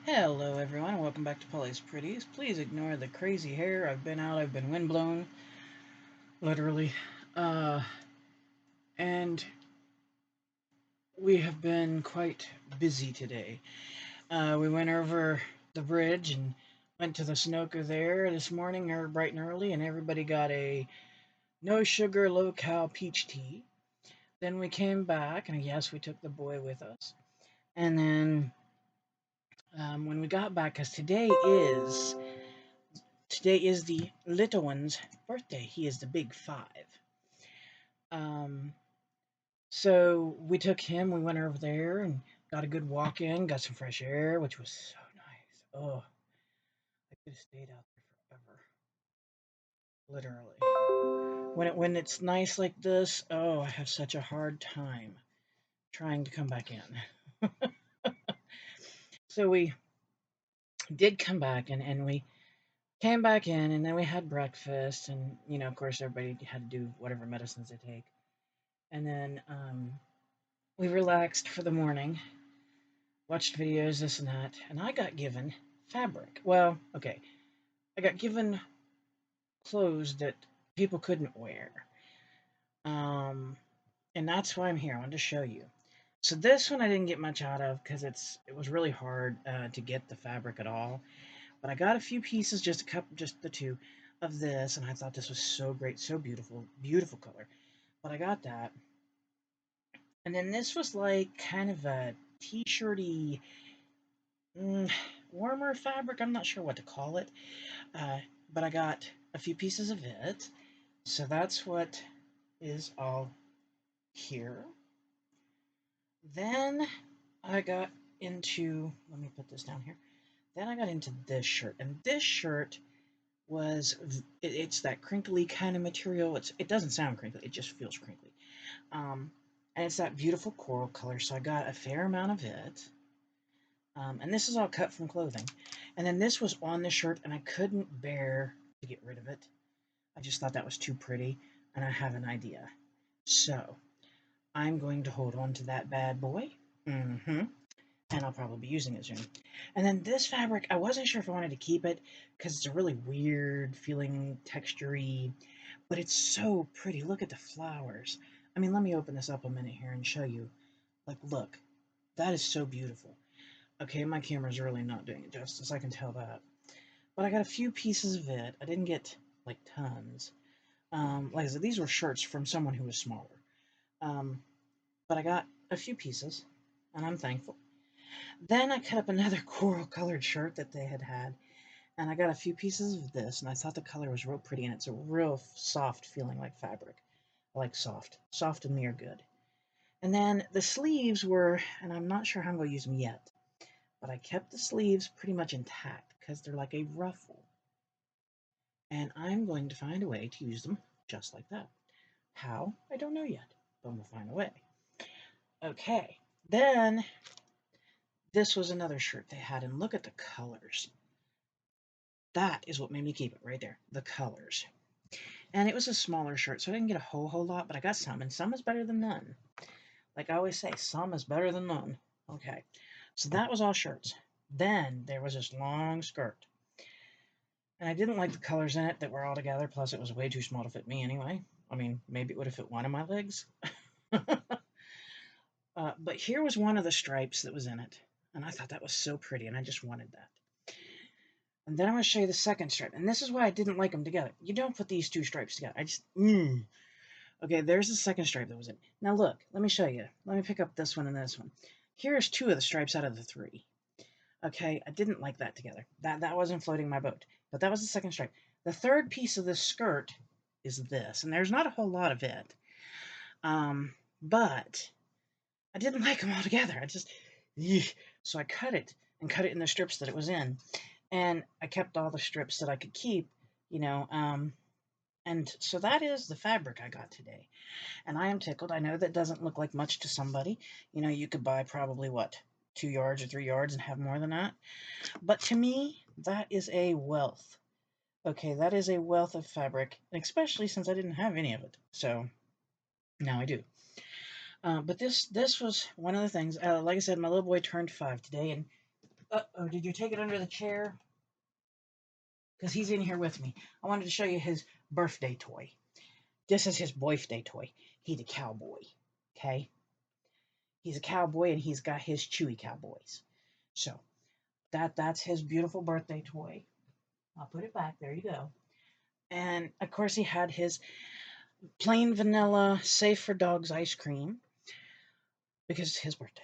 Hello everyone, and welcome back to Polly's Pretties. Please ignore the crazy hair. I've been windblown, literally. Uh, and we have been quite busy today. We went over the bridge and went to the Sunoco there this morning, bright and early, and everybody got a no sugar, low cal peach tea. Then we came back, and yes, we took the boy with us. And then when we got back, because today is the little one's birthday. He is the big 5. Um, so we took him. We went over there and got a good walk in. Got some fresh air, which was so nice. Oh, I could have stayed out there forever, literally. When it's nice like this, oh, I have such a hard time trying to come back in. So we did come back and we came back in and then we had breakfast and of course everybody had to do whatever medicines they take. And then we relaxed for the morning, watched videos, this and that, and I got given fabric. Well, okay, I got given clothes that people couldn't wear. Um, and that's why I'm here. I wanted to show you. So this one I didn't get much out of because it was really hard to get the fabric at all. But I got a few pieces, just the two of this, and I thought this was so great, so beautiful, beautiful color. But I got that, and then this was like kind of a t-shirty, mm, warmer fabric. I'm not sure what to call it, uh, but I got a few pieces of it. So that's what is all here. Then I got into, let me put this down here. Then I got into this shirt, and this shirt it's that crinkly kind of material. It doesn't sound crinkly, it just feels crinkly. Um, and it's that beautiful coral color, so I got a fair amount of it. And this is all cut from clothing. And then this was on the shirt, and I couldn't bear to get rid of it. I just thought that was too pretty, and I have an idea. So I'm going to hold on to that bad boy. Mm-hmm. And I'll probably be using it soon. And then this fabric, I wasn't sure if I wanted to keep it because it's a really weird feeling, textury, but it's so pretty. Look at the flowers. I mean, let me open this up a minute here and show you. Like, look, that is so beautiful. Okay, my camera's really not doing it justice, I can tell that. But I got a few pieces of it. I didn't get, like, tons. Like I said, these were shirts from someone who was smaller. Um, but I got a few pieces, and I'm thankful. Then I cut up another coral colored shirt that they had, and I got a few pieces of this, and I thought the color was real pretty, and it's a real soft feeling like fabric. I like soft. Soft and me are good. And then the sleeves were, and I'm not sure how I'm going to use them yet, but I kept the sleeves pretty much intact because they're like a ruffle. And I'm going to find a way to use them just like that. How? I don't know yet, but we'll find a way. Okay, then this was another shirt they had, and look at the colors. That is what made me keep it right there, the colors. And it was a smaller shirt, so I didn't get a whole lot, but I got some, and some is better than none. Like I always say, some is better than none. Okay, so that was all shirts. Then there was this long skirt. And I didn't like the colors in it that were all together, plus it was way too small to fit me anyway. I mean, maybe it would have fit one of my legs. But here was one of the stripes that was in it, and I thought that was so pretty, and I just wanted that. And then I'm going to show you the second stripe, and this is why I didn't like them together. You don't put these two stripes together. Okay, there's the second stripe that was in. Now look, let me show you. Let me pick up this one and this one. Here's two of the stripes out of the three. Okay, I didn't like that together. That wasn't floating my boat. But that was the second stripe. The third piece of this skirt is this, and there's not a whole lot of it. But I didn't like them all together. So I cut it and cut it in the strips that it was in, and I kept all the strips that I could keep. You know, and so that is the fabric I got today. And I am tickled. I know that doesn't look like much to somebody. You could buy probably what, 2 yards or 3 yards and have more than that. But to me, that is a wealth. Okay, that is a wealth of fabric, especially since I didn't have any of it. So now I do. But this was one of the things. Like I said, my little boy turned 5 today, and Uh-oh, did you take it under the chair? Because he's in here with me. I wanted to show you his birthday toy. This is his birthday toy. He's a cowboy. Okay? He's a cowboy and he's got his Chewy Cowboys. So that's his beautiful birthday toy. I'll put it back. There you go. And of course he had his plain vanilla safe for dogs ice cream because it's his birthday.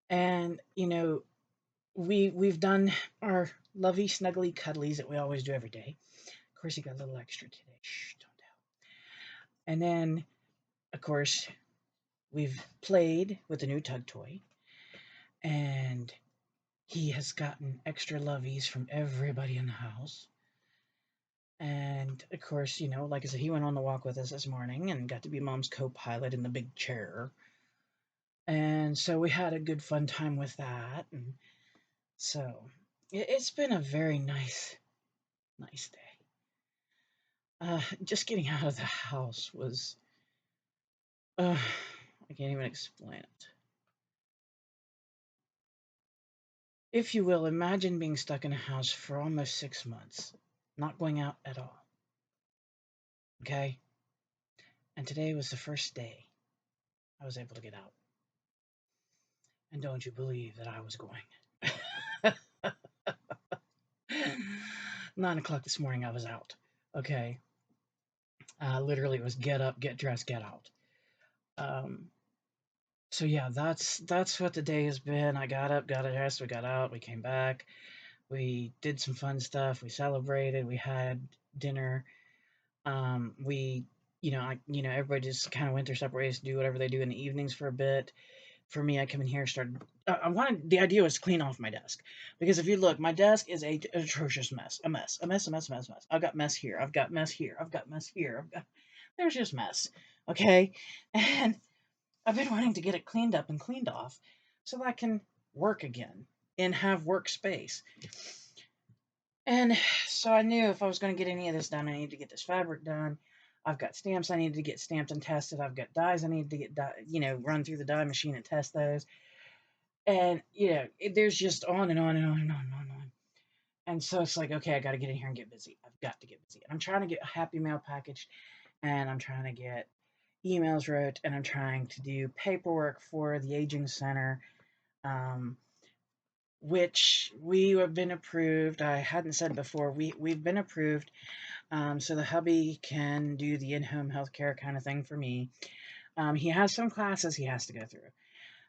And we've done our lovey snuggly cuddlies that we always do every day. Of course he got a little extra today. Shh, don't tell. And then of course we've played with the new tug toy, and he has gotten extra loveys from everybody in the house. And of course, like I said, he went on the walk with us this morning and got to be Mom's co-pilot in the big chair. And so we had a good fun time with that. And so it's been a very nice day. Just getting out of the house was, I can't even explain it. If you will, imagine being stuck in a house for almost 6 months, not going out at all. Okay? And today was the first day I was able to get out. And don't you believe that I was going. 9 o'clock this morning, I was out. Okay? Literally, it was get up, get dressed, get out. So yeah, that's what the day has been. I got up, got dressed, we got out, we came back, we did some fun stuff, we celebrated, we had dinner. We, everybody just kind of went their separate ways to do whatever they do in the evenings for a bit. For me, I come in here, the idea was to clean off my desk. Because if you look, my desk is an atrocious mess. A mess. I've got mess here. I've got mess here. I've got mess here. There's just mess. Okay? And I've been wanting to get it cleaned up and cleaned off so that I can work again and have workspace. And so I knew if I was going to get any of this done, I needed to get this fabric done. I've got stamps I needed to get stamped and tested. I've got dyes I needed to get run through the dye machine and test those. And, there's just on and on and on and on and on and on. And so it's like, okay, I got to get in here and get busy. I've got to get busy. And I'm trying to get Happy Mail packaged, and I'm trying to get emails wrote, and I'm trying to do paperwork for the aging center, which we have been approved. I hadn't said before, we've been approved, so the hubby can do the in-home healthcare kind of thing for me. He has some classes he has to go through.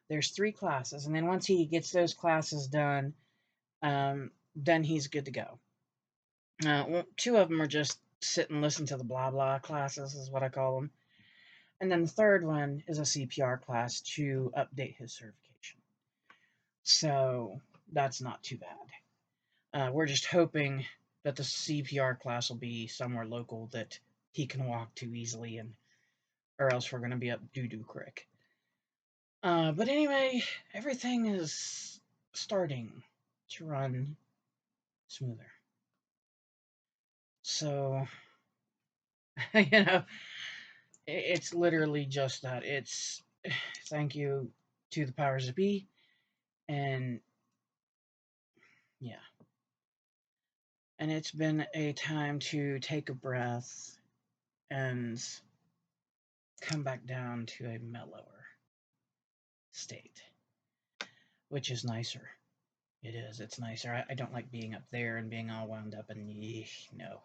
There's 3 classes, and then once he gets those classes done, then he's good to go. 2 of them are just sit and listen to the blah blah classes, is what I call them. And then the third one is a CPR class to update his certification. So that's not too bad. We're just hoping that the CPR class will be somewhere local that he can walk to easily, or else we're going to be up Doo-Doo Creek. But anyway, everything is starting to run smoother. So, it's literally just that. It's thank you to the powers that be, and yeah. And it's been a time to take a breath and come back down to a mellower state, which is nicer. It is. It's nicer. I don't like being up there and being all wound up and no.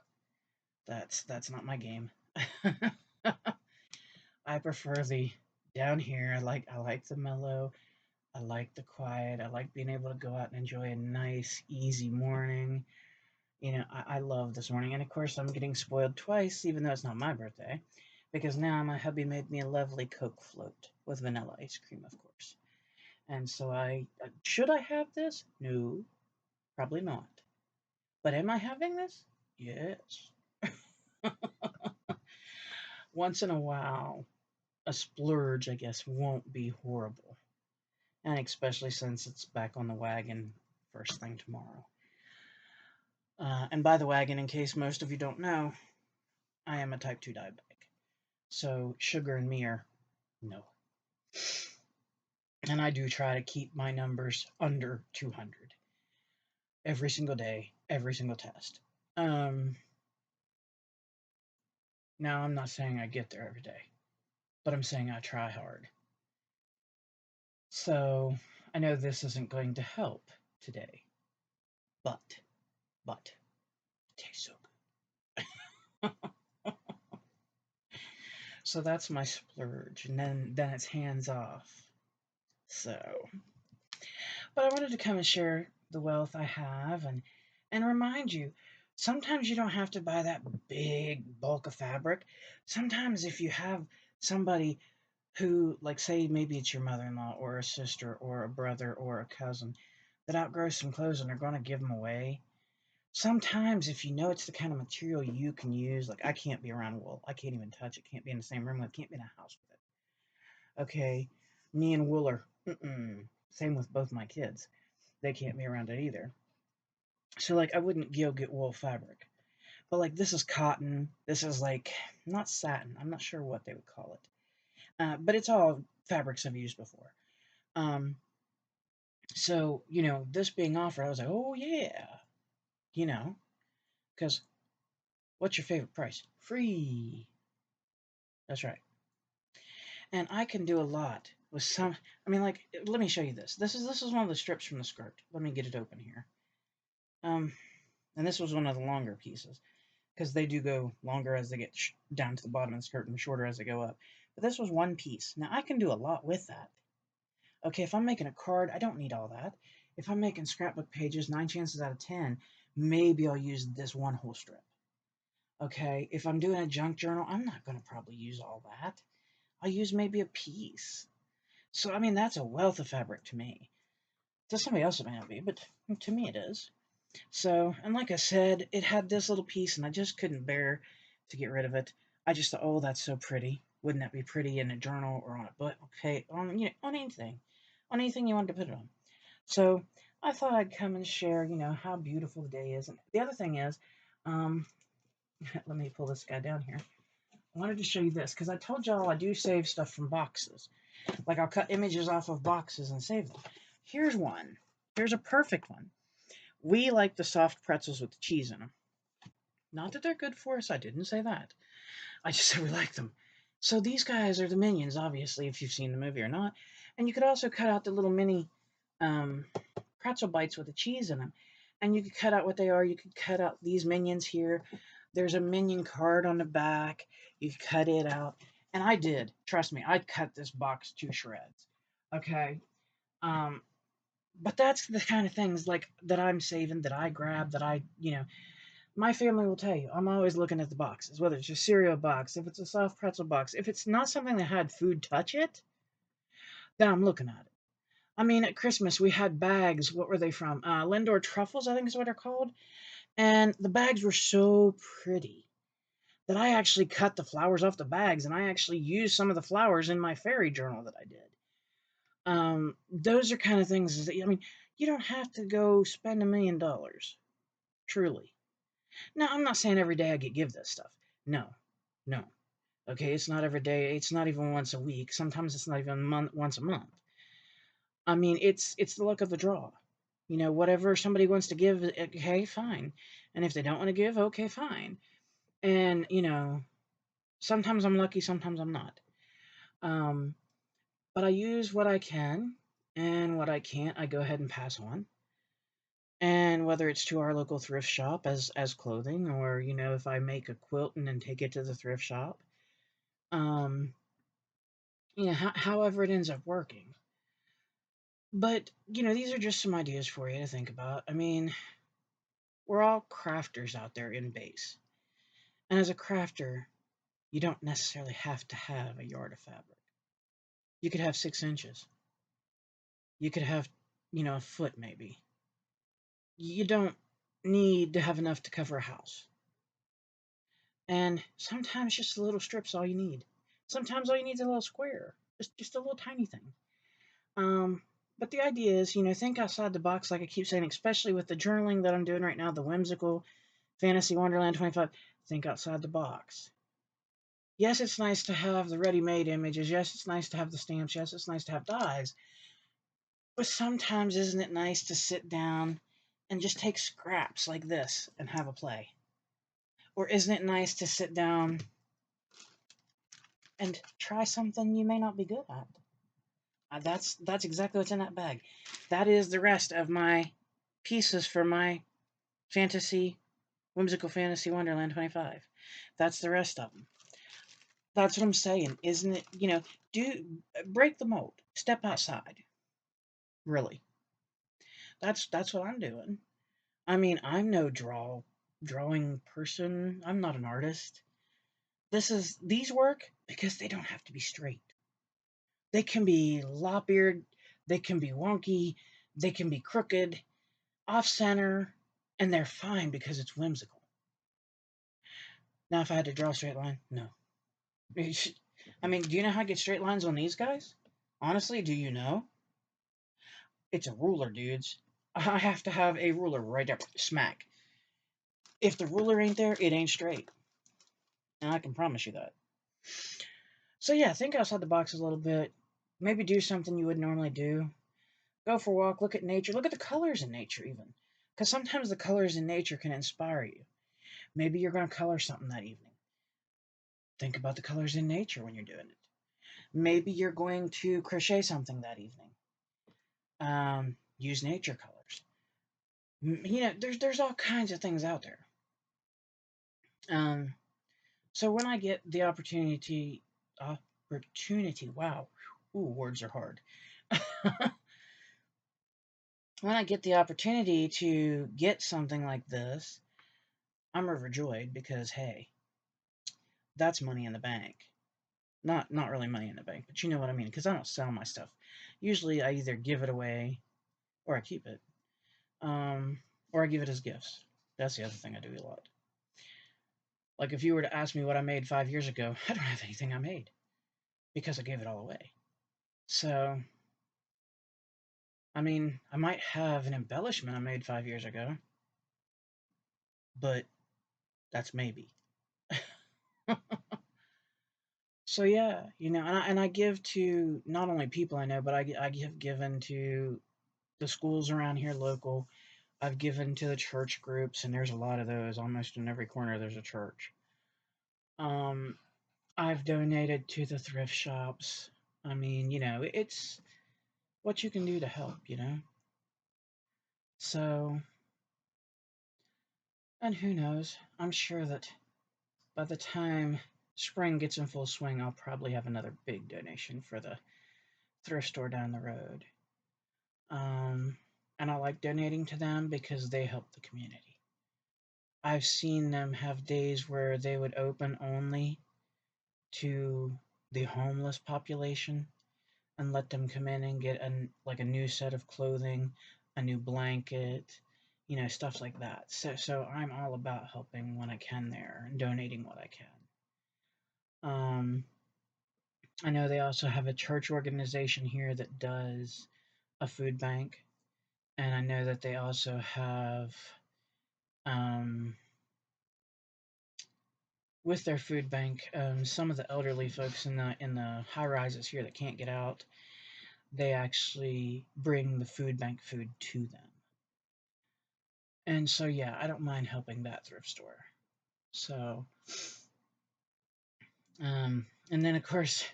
That's not my game. I prefer the down here. I like the mellow. I like the quiet. I like being able to go out and enjoy a nice, easy morning. I love this morning. And of course, I'm getting spoiled twice, even though it's not my birthday, because now my hubby made me a lovely Coke float with vanilla ice cream, of course. And so should I have this? No, probably not. But am I having this? Yes. Once in a while, a splurge, I guess, won't be horrible. And especially since it's back on the wagon first thing tomorrow. And by the wagon, in case most of you don't know, I am a type 2 diabetic. So sugar and me are no. And I do try to keep my numbers under 200 every single day, every single test. Um, Now, I'm not saying I get there every day, but I'm saying I try hard. So I know this isn't going to help today, but, but, it tastes so good. So that's my splurge, and then it's hands off. So, but I wanted to come and share the wealth I have and remind you, sometimes you don't have to buy that big bulk of fabric. Sometimes if you have somebody who, like, say maybe it's your mother-in-law or a sister or a brother or a cousin that outgrows some clothes and they're going to give them away. Sometimes if you know it's the kind of material you can use, like I can't be around wool. I can't even touch it. Can't be in the same room with it. Can't be in a house with it. Okay, me and wool are, same with both my kids. They can't be around it either. So like I wouldn't go get wool fabric. But like this is cotton. This is like not satin. I'm not sure what they would call it. But it's all fabrics I've used before. Um, so this being offered, I was like, oh yeah, you know, because what's your favorite price? Free. That's right. And I can do a lot with some. I mean, like, let me show you this. This is one of the strips from the skirt. Let me get it open here. Um, and this was one of the longer pieces because they do go longer as they get down to the bottom of the skirt and shorter as they go up. But this was one piece. Now I can do a lot with that. Okay, if I'm making a card, I don't need all that. If I'm making scrapbook pages, 9 chances out of 10, maybe I'll use this one whole strip. Okay, if I'm doing a junk journal, I'm not going to probably use all that. I'll use maybe a piece. So, I mean, that's a wealth of fabric to me. To somebody else, it may not be, but to me, it is. So, and like I said, it had this little piece, and I just couldn't bear to get rid of it. I just thought, oh, that's so pretty. Wouldn't that be pretty in a journal or on a book? Okay, on anything you wanted to put it on. So I thought I'd come and share, how beautiful the day is. And the other thing is, um, let me pull this guy down here. I wanted to show you this because I told y'all I do save stuff from boxes. Like I'll cut images off of boxes and save them. Here's one. Here's a perfect one. We like the soft pretzels with the cheese in them. Not that they're good for us. I didn't say that. I just said we like them. So these guys are the Minions, obviously, if you've seen the movie or not. And you could also cut out the little mini um, pretzel bites with the cheese in them. And you could cut out what they are. You could cut out these Minions here. There's a Minion card on the back. You could cut it out. And I did. Trust me, I cut this box to shreds. Okay? Um, but that's the kind of things like that I'm saving, that I grab, that my family will tell you, I'm always looking at the boxes, whether it's a cereal box, if it's a soft pretzel box. If it's not something that had food touch it, then I'm looking at it. I mean, at Christmas, we had bags. What were they from? Lindor Truffles, I think is what they're called. And the bags were so pretty that I actually cut the flowers off the bags and I actually used some of the flowers in my fairy journal that I did. Those are kind of things that, I mean, you don't have to go spend $1 million, truly. Now, I'm not saying every day I give this stuff. No, no. Okay, it's not every day. It's not even once a week. Sometimes it's not even once a month. I mean, it's the luck of the draw. Whatever somebody wants to give, okay, fine. And if they don't want to give, okay, fine. And sometimes I'm lucky, sometimes I'm not. Um, but I use what I can, and what I can't, I go ahead and pass on. And whether it's to our local thrift shop as clothing, or if I make a quilt and then take it to the thrift shop, um, however it ends up working. But these are just some ideas for you to think about. I mean, we're all crafters out there in base, and as a crafter, you don't necessarily have to have a yard of fabric. You could have 6 inches. You could have, a foot maybe. You don't need to have enough to cover a house. And sometimes just a little strip's all you need. Sometimes all you need is a little square, just a little tiny thing. Um, but the idea is, think outside the box, like I keep saying, especially with the journaling that I'm doing right now, the whimsical Fantasy Wonderland 25. Think outside the box. Yes, it's nice to have the ready-made images. Yes, it's nice to have the stamps. Yes, it's nice to have dies. But sometimes isn't it nice to sit down and just take scraps like this and have a play? Or isn't it nice to sit down and try something you may not be good at? That's exactly what's in that bag. That is the rest of my pieces for my fantasy, whimsical fantasy Wonderland 25. That's the rest of them. That's what I'm saying, isn't it? Do break the mold. Step outside. Really. That's what I'm doing. I mean, I'm no drawing person. I'm not an artist. These work because they don't have to be straight. They can be lop-eared, they can be wonky, they can be crooked, off center, and they're fine because it's whimsical. Now, if I had to draw a straight line, no. I mean, do you know how to get straight lines on these guys? Honestly, do you know? It's a ruler, dudes. I have to have a ruler right there, smack. If the ruler ain't there, it ain't straight. And I can promise you that. So yeah, think outside the box a little bit. Maybe do something you would normally do. Go for a walk, look at nature, look at the colors in nature even. Because sometimes the colors in nature can inspire you. Maybe you're going to color something that evening. Think about the colors in nature when you're doing it. Maybe you're going to crochet something that evening. Use nature colors. There's all kinds of things out there. So when I get the opportunity, wow, ooh, words are hard. When I get the opportunity to get something like this, I'm overjoyed because hey, that's money in the bank. Not really money in the bank, but you know what I mean. Because I don't sell my stuff. Usually, I either give it away or I keep it, or I give it as gifts. That's the other thing I do a lot. Like if you were to ask me what I made 5 years ago, I don't have anything I made because I gave it all away. So, I mean, I might have an embellishment I made 5 years ago, but that's maybe. So yeah, and I give to not only people I know, but I have given to the schools around here local. I've given to the church groups, and there's a lot of those. Almost in every corner, there's a church. Um, I've donated to the thrift shops. I mean, it's what you can do to help. So, and who knows? I'm sure that by the time spring gets in full swing, I'll probably have another big donation for the thrift store down the road. Um, and I like donating to them because they help the community. I've seen them have days where they would open only to the homeless population and let them come in and get like a new set of clothing, a new blanket, stuff like that. So I'm all about helping when I can there and donating what I can. I know they also have a church organization here that does a food bank, and I know that they also have um, with their food bank, some of the elderly folks in the high rises here that can't get out, they actually bring the food bank food to them. And so yeah, I don't mind helping that thrift store. So and then of course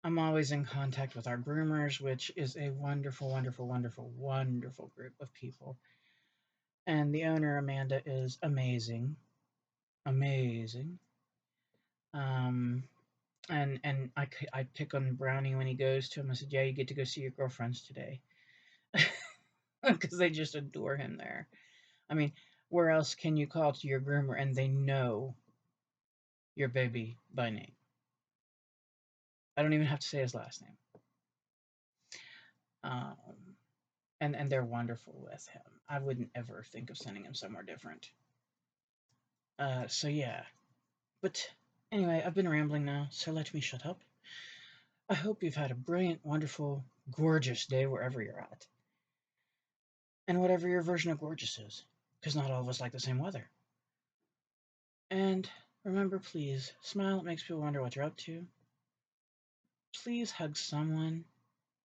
I'm always in contact with our groomers, which is a wonderful, wonderful, wonderful, wonderful group of people. And the owner Amanda is amazing, amazing. Um, and I pick on Brownie when he goes to him. I said, "Yeah, you get to go see your girlfriends today," because they just adore him there. I mean, where else can you call to your groomer and they know your baby by name? I don't even have to say his last name. Um, and they're wonderful with him. I wouldn't ever think of sending him somewhere different. So yeah, but anyway, I've been rambling now, so let me shut up. I hope you've had a brilliant, wonderful, gorgeous day wherever you're at. And whatever your version of gorgeous is, because not all of us like the same weather. And remember, please, smile. It makes people wonder what you're up to. Please hug someone.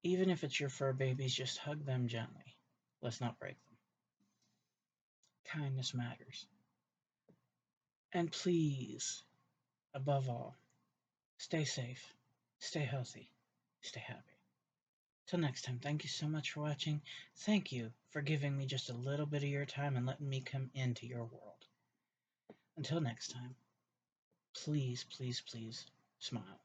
Even if it's your fur babies, just hug them gently. Let's not break them. Kindness matters. And please, above all, stay safe, stay healthy, stay happy. Till next time, thank you so much for watching. Thank you for giving me just a little bit of your time and letting me come into your world. Until next time, please, please, please smile.